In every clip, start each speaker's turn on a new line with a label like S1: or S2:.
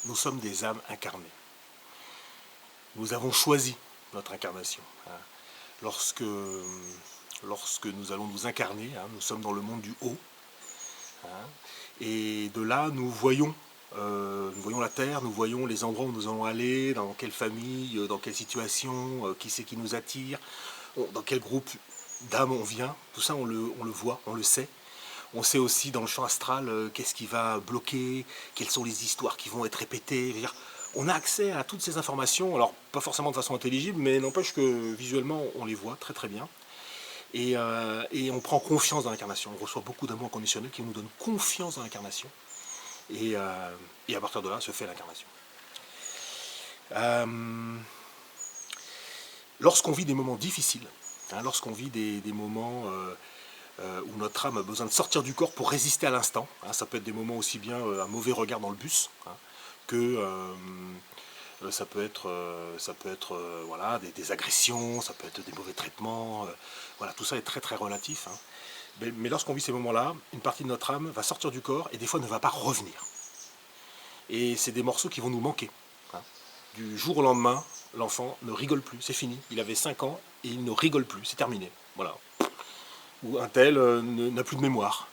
S1: nous sommes des âmes incarnées. Nous avons choisi notre incarnation. Lorsque nous allons nous incarner, nous sommes dans le monde du haut. Et de là, nous voyons la terre, nous voyons les endroits où nous allons aller, dans quelle famille, dans quelle situation, qui c'est qui nous attire, dans quel groupe d'âmes on vient. Tout ça, on le voit, on le sait. On sait aussi dans le champ astral qu'est-ce qui va bloquer, quelles sont les histoires qui vont être répétées. On a accès à toutes ces informations, alors pas forcément de façon intelligible, mais n'empêche que visuellement on les voit très très bien. Et on prend confiance dans l'incarnation. On reçoit beaucoup d'amour inconditionnel qui nous donne confiance dans l'incarnation. Et à partir de là se fait l'incarnation. Lorsqu'on vit des moments difficiles, lorsqu'on vit des moments où notre âme a besoin de sortir du corps pour résister à l'instant, ça peut être des moments aussi bien un mauvais regard dans le bus, que ça peut être voilà, des agressions, ça peut être des mauvais traitements, voilà, tout ça est très très relatif. Mais lorsqu'on vit ces moments-là, une partie de notre âme va sortir du corps et des fois ne va pas revenir. Et c'est des morceaux qui vont nous manquer. Du jour au lendemain, l'enfant ne rigole plus, c'est fini. Il avait 5 ans et il ne rigole plus, c'est terminé. Voilà. Ou un tel n'a plus de mémoire,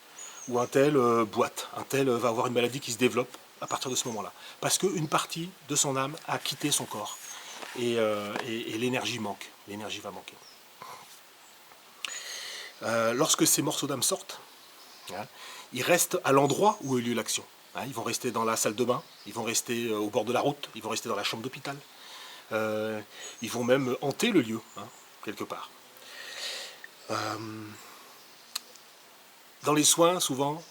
S1: ou un tel boite, un tel va avoir une maladie qui se développe à partir de ce moment-là. Parce qu'une partie de son âme a quitté son corps. Et l'énergie manque, l'énergie va manquer. Lorsque ces morceaux d'âme sortent, ils restent à l'endroit où a eu lieu l'action. Ils vont rester dans la salle de bain, ils vont rester au bord de la route, ils vont rester dans la chambre d'hôpital. Ils vont même hanter le lieu, quelque part. Dans les soins, souvent,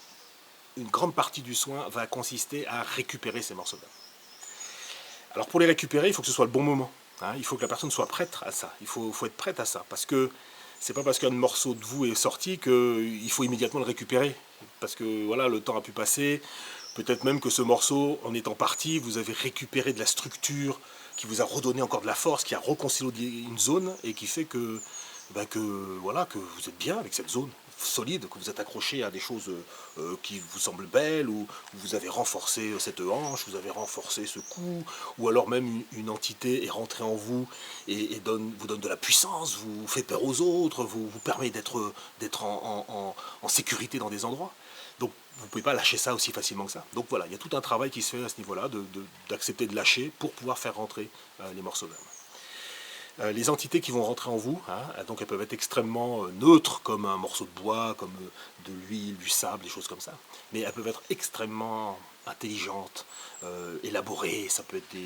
S1: une grande partie du soin va consister à récupérer ces morceaux d'âme. Alors pour les récupérer, il faut que ce soit le bon moment. Il faut que la personne soit prête à ça. Il faut être prête à ça. Parce que c'est pas parce qu'un morceau de vous est sorti qu'il faut immédiatement le récupérer. Parce que voilà, le temps a pu passer. Peut-être même que ce morceau, en étant parti, vous avez récupéré de la structure qui vous a redonné encore de la force, qui a reconsolidé une zone et qui fait que voilà, que vous êtes bien avec cette zone solide, que vous êtes accroché à des choses qui vous semblent belles, ou vous avez renforcé cette hanche, vous avez renforcé ce cou, ou alors même une entité est rentrée en vous et vous donne de la puissance, vous fait peur aux autres, vous permet d'être en sécurité dans des endroits. Donc vous ne pouvez pas lâcher ça aussi facilement que ça. Donc voilà, il y a tout un travail qui se fait à ce niveau-là, d'accepter de lâcher pour pouvoir faire rentrer les morceaux d'âme. Les entités qui vont rentrer en vous, donc elles peuvent être extrêmement neutres, comme un morceau de bois, comme de l'huile, du sable, des choses comme ça. Mais elles peuvent être extrêmement intelligentes, élaborées. Ça peut être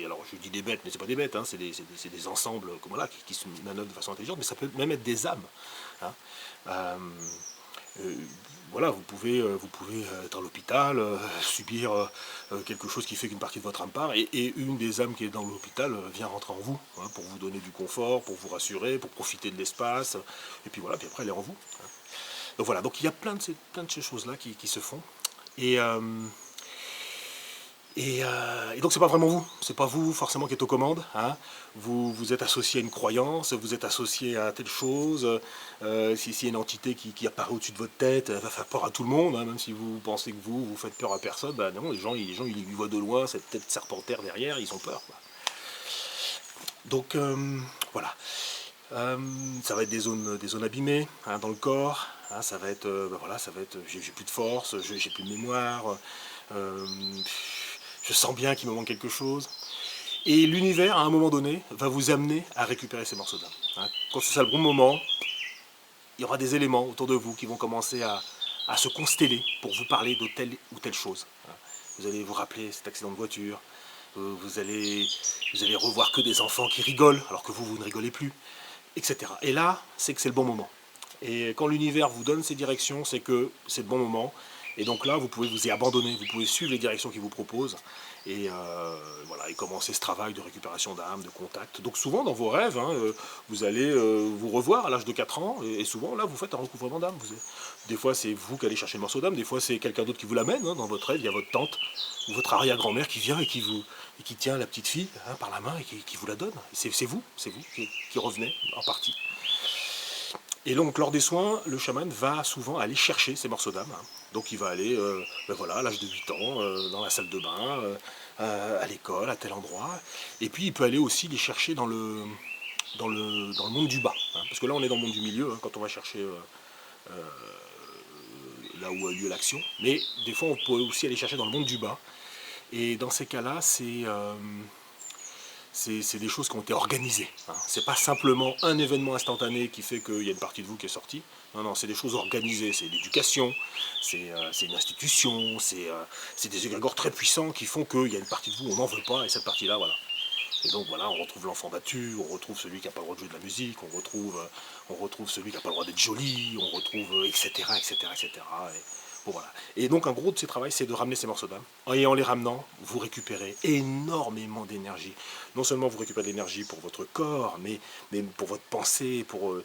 S1: alors je dis des bêtes, mais c'est pas des bêtes, c'est des ensembles comme voilà, qui se manœuvrent de façon intelligente, mais ça peut même être des âmes. Voilà, vous pouvez être à l'hôpital, subir quelque chose qui fait qu'une partie de votre âme part, et une des âmes qui est dans l'hôpital vient rentrer en vous, pour vous donner du confort, pour vous rassurer, pour profiter de l'espace, et puis voilà, puis après elle est en vous. Donc voilà, donc il y a plein de ces choses-là qui se font, et donc c'est pas vraiment vous, c'est pas vous forcément qui êtes aux commandes, vous êtes associé à une croyance, vous êtes associé à telle chose, si y a une entité qui apparaît au-dessus de votre tête, elle va faire peur à tout le monde, même si vous pensez que vous faites peur à personne, non, les gens ils voient de loin cette tête serpentaire derrière, ils ont peur, quoi. Donc voilà, ça va être des zones abîmées dans le corps, ça va être, j'ai plus de force, j'ai plus de mémoire, je sens bien qu'il me manque quelque chose. Et l'univers, à un moment donné, va vous amener à récupérer ces morceaux d'âme. Quand ce sera le bon moment, il y aura des éléments autour de vous qui vont commencer à se consteller pour vous parler de telle ou telle chose. Vous allez vous rappeler cet accident de voiture, vous allez revoir que des enfants qui rigolent alors que vous ne rigolez plus, etc. Et là, c'est que c'est le bon moment. Et quand l'univers vous donne ces directions, c'est que c'est le bon moment. Et donc là, vous pouvez vous y abandonner, vous pouvez suivre les directions qu'il vous propose et voilà, et commencer ce travail de récupération d'âme, de contact. Donc souvent dans vos rêves, vous allez vous revoir à l'âge de 4 ans, et souvent là, vous faites un recouvrement d'âme. Des fois, c'est vous qui allez chercher le morceau d'âme, des fois, c'est quelqu'un d'autre qui vous l'amène. Dans votre rêve, il y a votre tante ou votre arrière-grand-mère qui vient et qui tient la petite fille par la main et qui vous la donne. C'est vous qui revenez en partie. Et donc, lors des soins, le chaman va souvent aller chercher ces morceaux d'âme. Donc, il va aller, voilà, à l'âge de 8 ans, dans la salle de bain, à l'école, à tel endroit. Et puis il peut aller aussi les chercher dans le monde du bas. Hein, parce que là on est dans le monde du milieu, hein, quand on va chercher là où a lieu l'action. Mais des fois on peut aussi aller chercher dans le monde du bas. Et dans ces cas-là, c'est des choses qui ont été organisées. Hein. C'est pas simplement un événement instantané qui fait qu'il y a une partie de vous qui est sortie. Non, non, c'est des choses organisées. C'est l'éducation, c'est une institution, c'est des égrégores très puissants qui font qu'il y a une partie de vous, on n'en veut pas, et cette partie-là, voilà. Et donc voilà, on retrouve l'enfant battu, on retrouve celui qui n'a pas le droit de jouer de la musique, on retrouve celui qui n'a pas le droit d'être joli, on retrouve etc. etc. etc. Et, bon, voilà. Et donc un gros de ces travaux, c'est de ramener ces morceaux d'âme. Et en les ramenant, vous récupérez énormément d'énergie. Non seulement vous récupérez de l'énergie pour votre corps, mais pour votre pensée, pour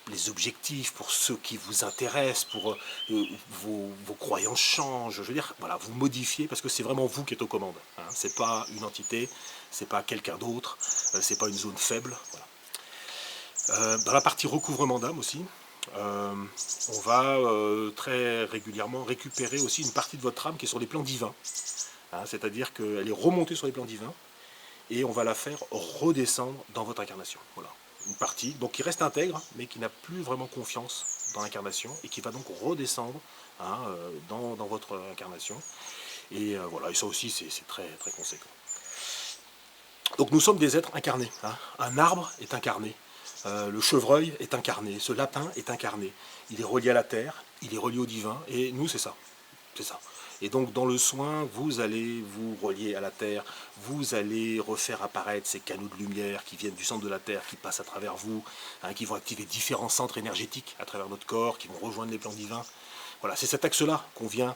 S1: les objectifs, pour ceux qui vous intéressent, pour vos croyances changent. Je veux dire, voilà, vous modifiez parce que c'est vraiment vous qui êtes aux commandes. Hein. C'est pas une entité, c'est pas quelqu'un d'autre, c'est pas une zone faible. Voilà. Dans la partie recouvrement d'âme aussi, on va très régulièrement récupérer aussi une partie de votre âme qui est sur les plans divins. Hein, c'est-à-dire qu'elle est remontée sur les plans divins et on va la faire redescendre dans votre incarnation. Voilà. Une partie donc qui reste intègre mais qui n'a plus vraiment confiance dans l'incarnation et qui va donc redescendre hein, dans votre incarnation. Et voilà, et ça aussi c'est très, très conséquent. Donc nous sommes des êtres incarnés. Hein. Un arbre est incarné. Le chevreuil est incarné. Ce lapin est incarné. Il est relié à la terre, il est relié au divin. Et nous, c'est ça. C'est ça. Et donc dans le soin, vous allez vous relier à la terre, vous allez refaire apparaître ces canaux de lumière qui viennent du centre de la terre, qui passent à travers vous, hein, qui vont activer différents centres énergétiques à travers notre corps, qui vont rejoindre les plans divins. Voilà, c'est cet axe-là qu'on vient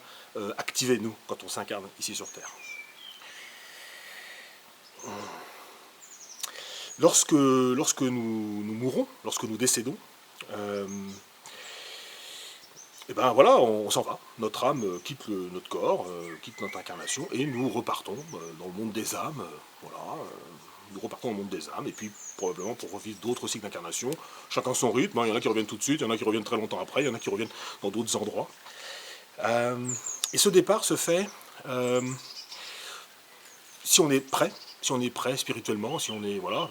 S1: activer, nous, quand on s'incarne ici sur Terre. Lorsque nous mourons, lorsque nous décédons, et ben voilà, on s'en va. Notre âme quitte notre corps, quitte notre incarnation, et nous repartons dans le monde des âmes. Voilà, nous repartons dans le monde des âmes, et puis probablement pour revivre d'autres cycles d'incarnation. Chacun son rythme, hein. Il y en a qui reviennent tout de suite, il y en a qui reviennent très longtemps après, il y en a qui reviennent dans d'autres endroits. Et ce départ se fait si on est prêt spirituellement, si on est voilà,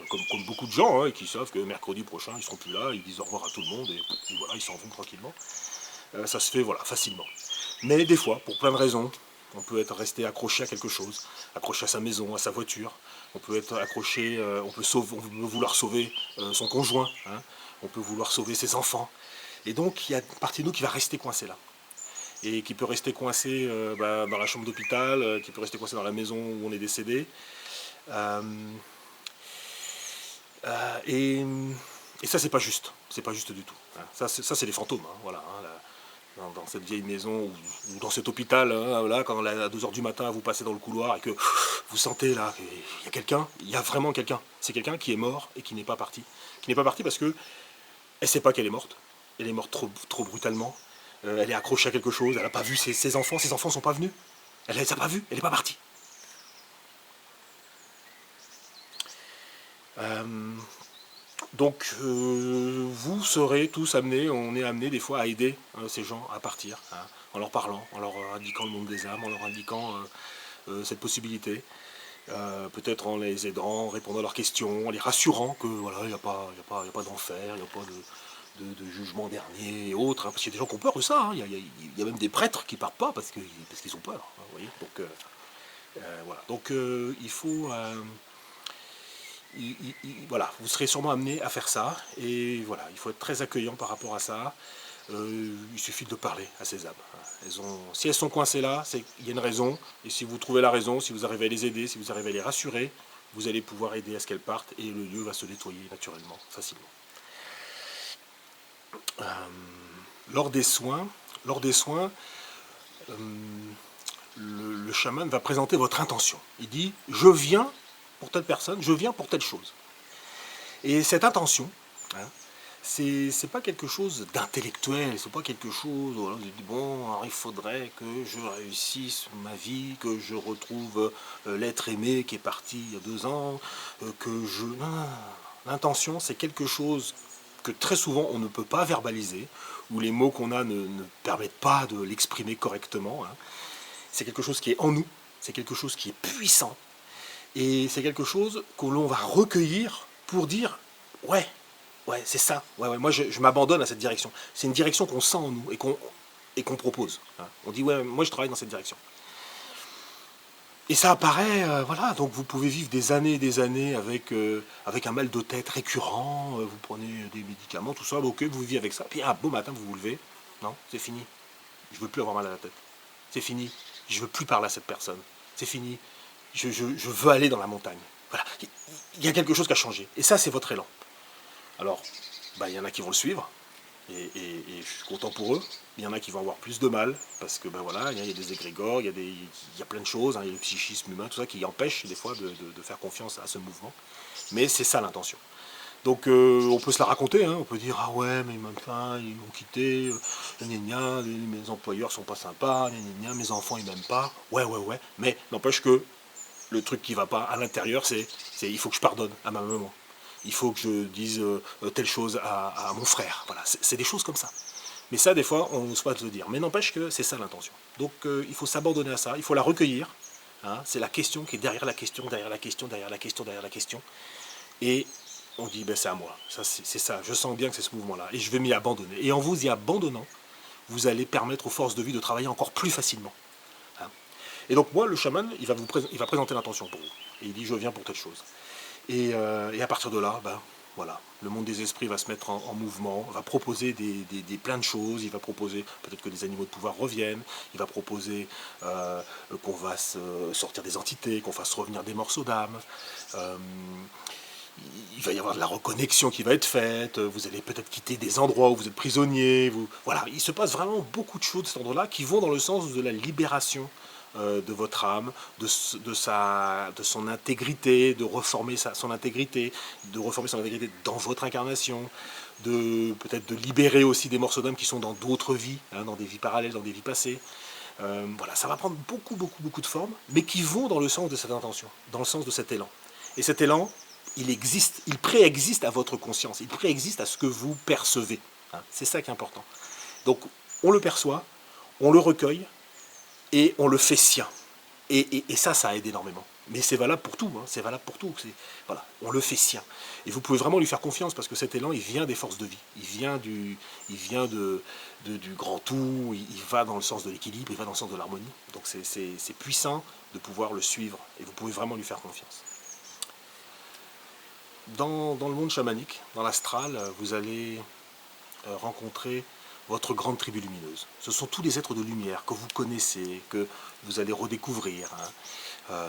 S1: comme beaucoup de gens hein, qui savent que mercredi prochain ils seront plus là, ils disent au revoir à tout le monde et voilà, ils s'en vont tranquillement. Ça se fait voilà facilement. Mais des fois, pour plein de raisons, on peut être resté accroché à quelque chose, accroché à sa maison, à sa voiture. On peut être accroché, on peut vouloir sauver son conjoint, hein, on peut vouloir sauver ses enfants. Et donc il y a une partie de nous qui va rester coincée là. Et qui peut rester coincé dans la chambre d'hôpital, qui peut rester coincé dans la maison où on est décédé. Et ça, c'est pas juste. C'est pas juste du tout. Hein. Ça, c'est les fantômes. Hein, voilà, hein, dans cette vieille maison ou dans cet hôpital, hein, voilà, quand à 2h du matin, vous passez dans le couloir et que vous sentez là qu'il y a quelqu'un, il y a vraiment quelqu'un. C'est quelqu'un qui est mort et qui n'est pas parti. Qui n'est pas parti parce que elle sait pas qu'elle est morte. Elle est morte trop brutalement. Elle est accrochée à quelque chose, elle n'a pas vu ses enfants ne sont pas venus. Elle ne les a pas vus, elle n'est pas partie. Donc vous serez tous amenés, on est amenés des fois à aider ces gens à partir, hein, en leur parlant, en leur indiquant le monde des âmes, en leur indiquant cette possibilité. Peut-être en les aidant, en répondant à leurs questions, en les rassurant que voilà, il n'y a pas d'enfer, il n'y a pas de jugement dernier et autres, hein, parce qu'il y a des gens qui ont peur de ça, hein. Il y a même des prêtres qui partent pas parce qu'ils ont peur. Hein, vous voyez. Donc, voilà. Donc il faut... voilà, vous serez sûrement amené à faire ça, et voilà, il faut être très accueillant par rapport à ça. Il suffit de parler à ces âmes. Si elles sont coincées là, il y a une raison, et si vous trouvez la raison, si vous arrivez à les aider, si vous arrivez à les rassurer, vous allez pouvoir aider à ce qu'elles partent, et le lieu va se nettoyer naturellement, facilement. Lors des soins, le chaman va présenter votre intention. Il dit « je viens pour telle personne, je viens pour telle chose ». Et cette intention, hein, c'est pas quelque chose d'intellectuel, c'est pas quelque chose, voilà, vous dites, bon, alors il faudrait que je réussisse ma vie, que je retrouve l'être aimé qui est parti il y a 2 ans, que je... Non, l'intention, c'est quelque chose que très souvent on ne peut pas verbaliser, où les mots qu'on a ne permettent pas de l'exprimer correctement. Hein. C'est quelque chose qui est en nous, c'est quelque chose qui est puissant, et c'est quelque chose que l'on va recueillir pour dire, ouais, ouais, c'est ça, ouais, ouais, moi je m'abandonne à cette direction. C'est une direction qu'on sent en nous et qu'on propose. Hein. On dit, ouais, moi je travaille dans cette direction. Et ça apparaît, voilà, donc vous pouvez vivre des années et des années avec un mal de tête récurrent, vous prenez des médicaments, tout ça, ok, vous vivez avec ça, puis un beau matin vous vous levez, non, c'est fini, je veux plus avoir mal à la tête, c'est fini, je veux plus parler à cette personne, c'est fini, je veux aller dans la montagne. Voilà, il y a quelque chose qui a changé, et ça c'est votre élan. Alors, bah, il y en a qui vont le suivre, et je suis content pour eux. Il y en a qui vont avoir plus de mal, parce que ben voilà, il y a des égrégores, il y a plein de choses, hein, il y a le psychisme humain, tout ça qui empêche des fois de faire confiance à ce mouvement. Mais c'est ça l'intention. Donc on peut se la raconter, hein, on peut dire ah ouais mais ils m'aiment pas, ils m'ont quitté, gna gna, mes employeurs sont pas sympas, gna gna, mes enfants ils m'aiment pas, ouais ouais ouais, mais n'empêche que le truc qui va pas à l'intérieur c'est il faut que je pardonne à ma maman. Il faut que je dise telle chose à mon frère. Voilà, c'est des choses comme ça. Mais ça, des fois, on n'ose pas te le dire. Mais n'empêche que c'est ça l'intention. Donc, il faut s'abandonner à ça. Il faut la recueillir. Hein. C'est la question qui est derrière la question, derrière la question, derrière la question, derrière la question. Et on dit, ben, c'est à moi. Ça, c'est ça. Je sens bien que c'est ce mouvement-là. Et je vais m'y abandonner. Et en vous y abandonnant, vous allez permettre aux forces de vie de travailler encore plus facilement. Hein. Et donc, moi, le chaman, il va présenter l'intention pour vous. Et il dit, je viens pour telle chose. Et à partir de là, ben, voilà, le monde des esprits va se mettre en mouvement, va proposer plein de choses, il va proposer peut-être que des animaux de pouvoir reviennent, il va proposer qu'on va sortir des entités, qu'on fasse revenir des morceaux d'âme, il va y avoir de la reconnexion qui va être faite, vous allez peut-être quitter des endroits où vous êtes prisonnier, voilà, il se passe vraiment beaucoup de choses de cet endroit-là qui vont dans le sens de la libération de votre âme, de son intégrité, de reformer son intégrité, dans votre incarnation, peut-être de libérer aussi des morceaux d'âme qui sont dans d'autres vies, hein, dans des vies parallèles, dans des vies passées. Voilà, ça va prendre beaucoup, beaucoup, beaucoup de formes, mais qui vont dans le sens de cette intention, dans le sens de cet élan. Et cet élan, il existe, il préexiste à votre conscience, il préexiste à ce que vous percevez. Hein, c'est ça qui est important. Donc, on le perçoit, on le recueille, et on le fait sien. Et ça aide énormément. Mais c'est valable pour tout, hein, c'est valable pour tout. Voilà, on le fait sien. Et vous pouvez vraiment lui faire confiance parce que cet élan, il vient des forces de vie. Il vient du grand tout, il va dans le sens de l'équilibre, il va dans le sens de l'harmonie. Donc c'est puissant de pouvoir le suivre et vous pouvez vraiment lui faire confiance. Dans le monde chamanique, dans l'astral, vous allez rencontrer votre grande tribu lumineuse. Ce sont tous les êtres de lumière que vous connaissez, que vous allez redécouvrir. Hein.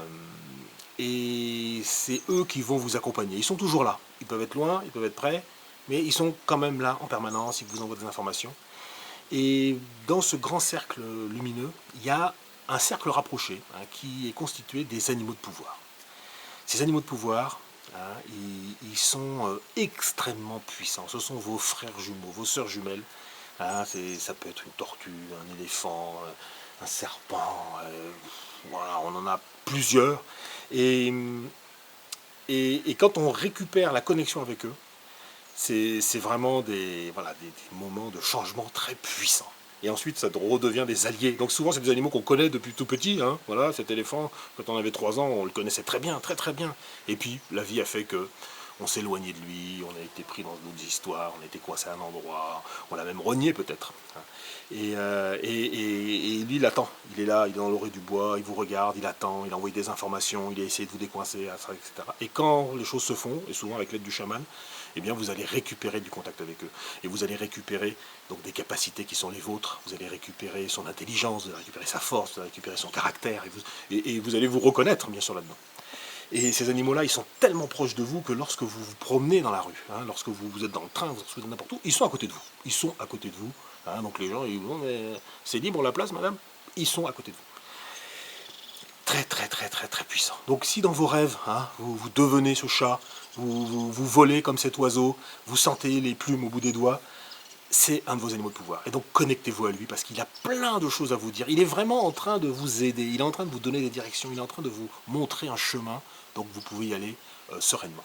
S1: Et c'est eux qui vont vous accompagner. Ils sont toujours là. Ils peuvent être loin, ils peuvent être près, mais ils sont quand même là en permanence, ils vous envoient des informations. Et dans ce grand cercle lumineux, il y a un cercle rapproché hein, qui est constitué des animaux de pouvoir. Ces animaux de pouvoir, hein, ils sont extrêmement puissants. Ce sont vos frères jumeaux, vos sœurs jumelles. Hein, ça peut être une tortue, un éléphant, un serpent, voilà, on en a plusieurs. Et quand on récupère la connexion avec eux, c'est vraiment des moments de changement très puissants. Et ensuite, ça redevient des alliés. Donc souvent, c'est des animaux qu'on connaît depuis tout petit. Hein. Voilà, cet éléphant, quand on avait 3 ans, on le connaissait très bien, très très bien. Et puis, la vie a fait que on s'est éloigné de lui, on a été pris dans d'autres histoires, on a été coincé à un endroit, on l'a même renié peut-être. Et lui, il attend. Il est là, il est dans l'orée du bois, il vous regarde, il attend, il a envoyé des informations, il a essayé de vous décoincer, etc. Et quand les choses se font, et souvent avec l'aide du chaman, eh bien vous allez récupérer du contact avec eux. Et vous allez récupérer donc, des capacités qui sont les vôtres, vous allez récupérer son intelligence, vous allez récupérer sa force, vous allez récupérer son caractère, et vous allez vous reconnaître bien sûr là-dedans. Et ces animaux-là, ils sont tellement proches de vous que lorsque vous vous promenez dans la rue, hein, lorsque vous êtes dans le train, vous êtes n'importe où, ils sont à côté de vous. Ils sont à côté de vous. Hein, donc les gens, ils vont, mais c'est libre la place, madame? Ils sont à côté de vous. Très, très, très, très, très puissant. Donc si dans vos rêves, hein, vous devenez ce chat, vous volez comme cet oiseau, vous sentez les plumes au bout des doigts, c'est un de vos animaux de pouvoir. Et donc connectez-vous à lui parce qu'il a plein de choses à vous dire. Il est vraiment en train de vous aider, il est en train de vous donner des directions, il est en train de vous montrer un chemin, donc vous pouvez y aller sereinement.